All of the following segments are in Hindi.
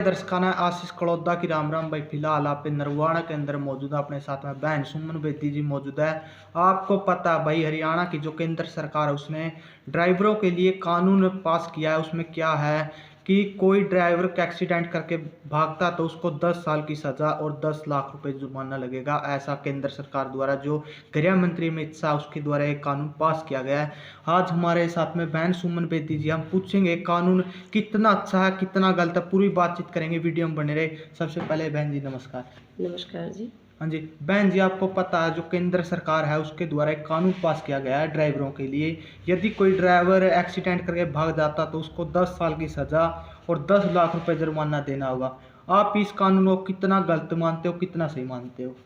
दर्शकाना आशीष कड़ौदा की राम राम भाई। फिलहाल आप नरवाना के अंदर मौजूद है, अपने साथ में बहन सुमन बेदी जी मौजूद है। आपको पता है भाई, हरियाणा की जो केंद्र सरकार है उसने ड्राइवरों के लिए कानून पास किया है। उसमें क्या है कि कोई ड्राइवर का एक्सीडेंट करके भागता तो उसको 10 साल की सजा और 10 लाख रुपए जुर्माना लगेगा। ऐसा केंद्र सरकार द्वारा, जो गृह मंत्री अमित शाह उसके द्वारा एक कानून पास किया गया है। आज हमारे साथ में बहन सुमन बेदी जी, हम पूछेंगे कानून कितना अच्छा है कितना गलत है, पूरी बातचीत करेंगे, वीडियो में बने रहे। सबसे पहले बहन जी नमस्कार। नमस्कार जी। हाँ जी बहन जी, आपको पता है जो केंद्र सरकार है उसके द्वारा एक कानून पास किया गया है ड्राइवरों के लिए। यदि कोई ड्राइवर एक्सीडेंट करके भाग जाता तो उसको 10 साल की सजा और 10 लाख रुपए जुर्माना देना होगा। आप इस कानून को कितना गलत मानते हो, कितना सही मानते हो?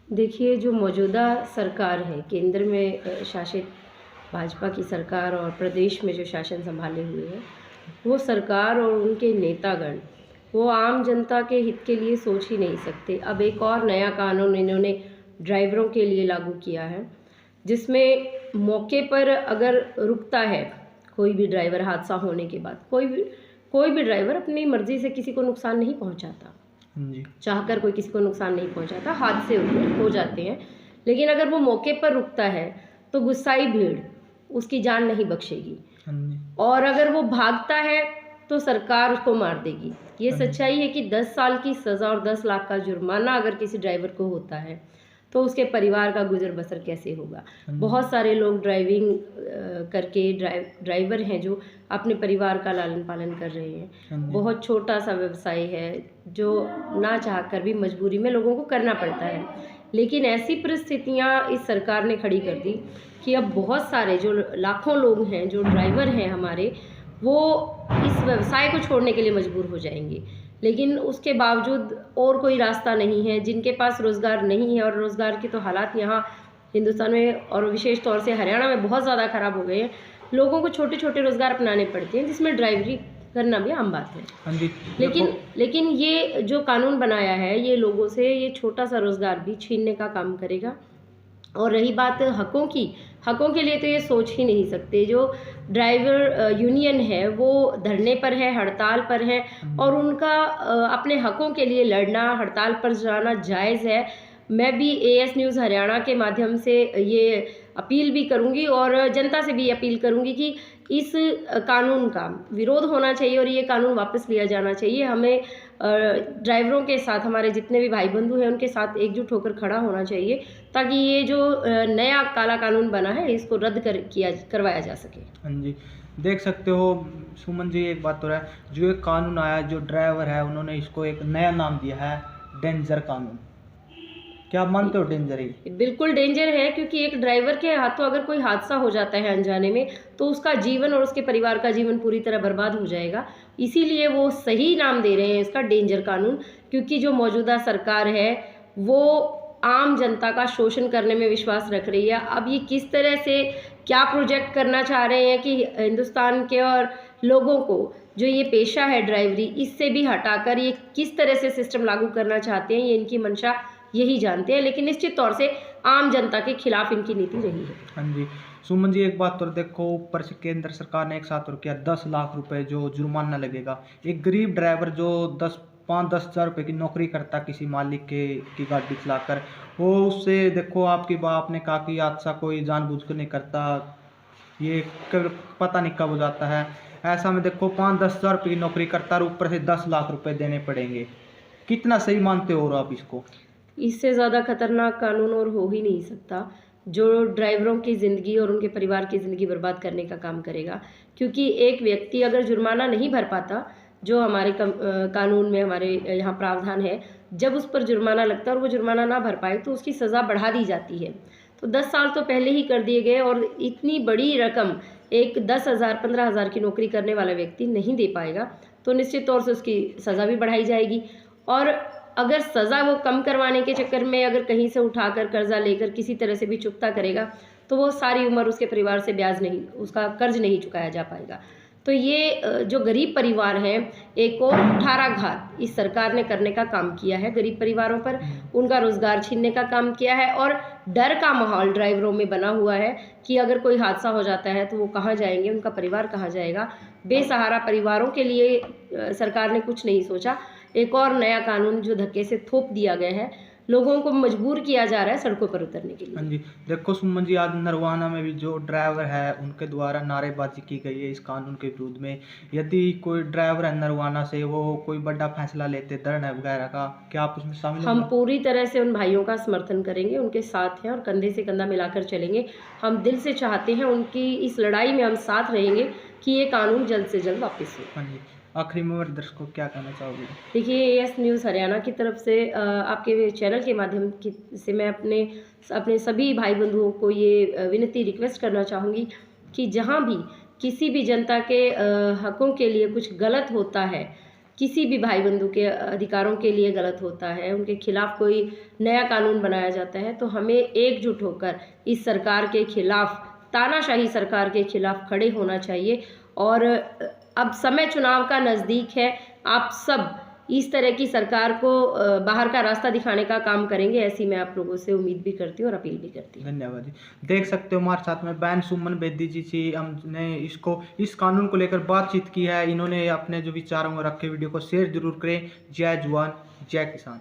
देखिए, जो मौजूदा सरकार है, केंद्र में शासित भाजपा की सरकार और प्रदेश में जो शासन संभाले हुए है, वो सरकार और उनके नेतागण वो आम जनता के हित के लिए सोच ही नहीं सकते। अब एक और नया कानून इन्होंने ड्राइवरों के लिए लागू किया है, जिसमें मौके पर अगर रुकता है कोई भी ड्राइवर, हादसा होने के बाद कोई भी ड्राइवर अपनी मर्जी से किसी को नुकसान नहीं पहुंचाता। जी। चाहकर कोई किसी को नुकसान नहीं पहुंचाता, हादसे हो जाते हैं। लेकिन अगर वो मौके पर रुकता है तो गुस्साई भीड़ उसकी जान नहीं बख्शेगी, और अगर वो भागता है तो सरकार उसको मार देगी। ये सच्चाई है कि 10 साल की सज़ा और 10 लाख का जुर्माना अगर किसी ड्राइवर को होता है तो उसके परिवार का गुजर बसर कैसे होगा। बहुत सारे लोग ड्राइविंग करके ड्राइवर हैं जो अपने परिवार का लालन पालन कर रहे हैं। बहुत छोटा सा व्यवसाय है जो ना चाह कर भी मजबूरी में लोगों को करना पड़ता है। लेकिन ऐसी परिस्थितियां इस सरकार ने खड़ी कर दी कि अब बहुत सारे जो लाखों लोग हैं, जो ड्राइवर हैं हमारे, वो इस व्यवसाय को छोड़ने के लिए मजबूर हो जाएंगे। लेकिन उसके बावजूद और कोई रास्ता नहीं है। जिनके पास रोज़गार नहीं है, और रोज़गार के तो हालात यहाँ हिंदुस्तान में और विशेष तौर से हरियाणा में बहुत ज़्यादा ख़राब हो गए हैं, लोगों को छोटे छोटे रोज़गार अपनाने पड़ते हैं, जिसमें ड्राइवरी करना भी आम बात है। हाँ जी। लेकिन ये जो कानून बनाया है, ये लोगों से ये छोटा सा रोज़गार भी छीनने का काम करेगा। और रही बात हकों के लिए तो ये सोच ही नहीं सकते। जो ड्राइवर यूनियन है वो धरने पर है, हड़ताल पर है, और उनका अपने हकों के लिए लड़ना, हड़ताल पर जाना जायज़ है। मैं भी एएस न्यूज़ हरियाणा के माध्यम से ये अपील भी करूंगी और जनता से भी अपील करूंगी कि इस कानून का विरोध होना चाहिए और ये कानून वापस लिया जाना चाहिए। हमें ड्राइवरों के साथ, हमारे जितने भी भाई बंधु हैं उनके साथ एकजुट होकर खड़ा होना चाहिए, ताकि ये जो नया काला कानून बना है इसको रद्द करवाया जा सके। हाँ जी, देख सकते हो सुमन जी, एक बात तो है, जो एक कानून आया, जो ड्राइवर है उन्होंने इसको एक नया नाम दिया है, डेंजर कानून। क्या आप मानते हो डेंजर है? बिल्कुल डेंजर है, क्योंकि एक ड्राइवर के हाथों अगर कोई हादसा हो जाता है अनजाने में, तो उसका जीवन और उसके परिवार का जीवन पूरी तरह बर्बाद हो जाएगा। इसीलिए वो सही नाम दे रहे हैं इसका, डेंजर कानून, क्योंकि जो मौजूदा सरकार है वो आम जनता का शोषण करने में विश्वास रख रही है। अब ये किस तरह से क्या प्रोजेक्ट करना चाह रहे हैं कि हिंदुस्तान के और लोगों को जो ये पेशा है ड्राइवरी, इससे भी हटाकर ये किस तरह से सिस्टम लागू करना चाहते हैं, ये इनकी मंशा यही जानते हैं। लेकिन निश्चित तौर से आम जनता के खिलाफ इनकी नीति रही है। हाँ जी सुमन जी, एक बात तो देखो, ऊपर से केंद्र सरकार ने एक साथ और किया 10 लाख रुपए जो जुर्माना लगेगा। एक गरीब ड्राइवर जो 5-10 हज़ार रुपये की नौकरी करता किसी मालिक की गाड़ी चलाकर, वो उससे देखो, आपकी बाप ने कहा कि हादसा कोई जानबूझकर नहीं करता, ये पता नहीं कब हो जाता है। ऐसा में देखो 5-10 हज़ार रुपये की नौकरी करता और ऊपर से 10 लाख रुपए देने पड़ेंगे। कितना सही मानते हो आप इसको? इससे ज़्यादा खतरनाक कानून और हो ही नहीं सकता, जो ड्राइवरों की ज़िंदगी और उनके परिवार की ज़िंदगी बर्बाद करने का काम करेगा। क्योंकि एक व्यक्ति अगर जुर्माना नहीं भर पाता, जो हमारे कानून में हमारे यहाँ प्रावधान है, जब उस पर जुर्माना लगता है और वो जुर्माना ना भर पाए तो उसकी सज़ा बढ़ा दी जाती है। तो 10 साल तो पहले ही कर दिए गए, और इतनी बड़ी रकम एक 10,000 15,000 की नौकरी करने वाला व्यक्ति नहीं दे पाएगा, तो निश्चित तौर से उसकी सज़ा भी बढ़ाई जाएगी। और अगर सज़ा वो कम करवाने के चक्कर में अगर कहीं से उठाकर कर्जा लेकर किसी तरह से भी चुकता करेगा, तो वो सारी उम्र उसके परिवार से ब्याज नहीं, उसका कर्ज नहीं चुकाया जा पाएगा। तो ये जो गरीब परिवार हैं, एक और कुठाराघात इस सरकार ने करने का काम किया है गरीब परिवारों पर, उनका रोज़गार छीनने का काम किया है, और डर का माहौल ड्राइवरों में बना हुआ है कि अगर कोई हादसा हो जाता है तो वो कहाँ जाएंगे, उनका परिवार कहाँ जाएगा। बेसहारा परिवारों के लिए सरकार ने कुछ नहीं सोचा। एक और नया कानून जो धक्के से थोप दिया गया है, लोगों को मजबूर किया जा रहा है सड़कों पर उतरने के लिए। हाँ जी, देखो सुमन जी, आज नरवाना में भी जो ड्राइवर है उनके द्वारा नारेबाजी की गई है इस कानून के विरोध में। यदि कोई ड्राइवर है नरवाना से, वो कोई बड़ा फैसला लेते धरना वगैरह का, क्या आप उसमें शामिल हम होंगे? पूरी तरह से उन भाइयों का समर्थन करेंगे, उनके साथ हैं और कंधे से कंधा मिलाकर चलेंगे। हम दिल से चाहते हैं उनकी इस लड़ाई में हम साथ रहेंगे कि ये कानून जल्द से जल्द वापस हो। हाँ जी, आखिरी में मेरे दर्शकों को क्या कहना चाहोगे? देखिए, एएस न्यूज़ हरियाणा की तरफ से आपके चैनल के माध्यम से मैं अपने सभी भाई बंधुओं को ये विनती रिक्वेस्ट करना चाहूँगी कि जहाँ भी किसी भी जनता के हकों के लिए कुछ गलत होता है, किसी भी भाई बंधु के अधिकारों के लिए गलत होता है, उनके खिलाफ कोई नया कानून बनाया जाता है, तो हमें एकजुट होकर इस सरकार के खिलाफ, तानाशाही सरकार के खिलाफ खड़े होना चाहिए। और अब समय चुनाव का नज़दीक है, आप सब इस तरह की सरकार को बाहर का रास्ता दिखाने का काम करेंगे, ऐसी मैं आप लोगों से उम्मीद भी करती हूँ और अपील भी करती हूँ। धन्यवाद जी। देख सकते हो हमारे साथ में बहन सुमन बेदी जी थी। हमने इस कानून को लेकर बातचीत की है। इन्होंने अपने जो विचारों को रखे, वीडियो को शेयर जरूर करें। जय जवान जय किसान।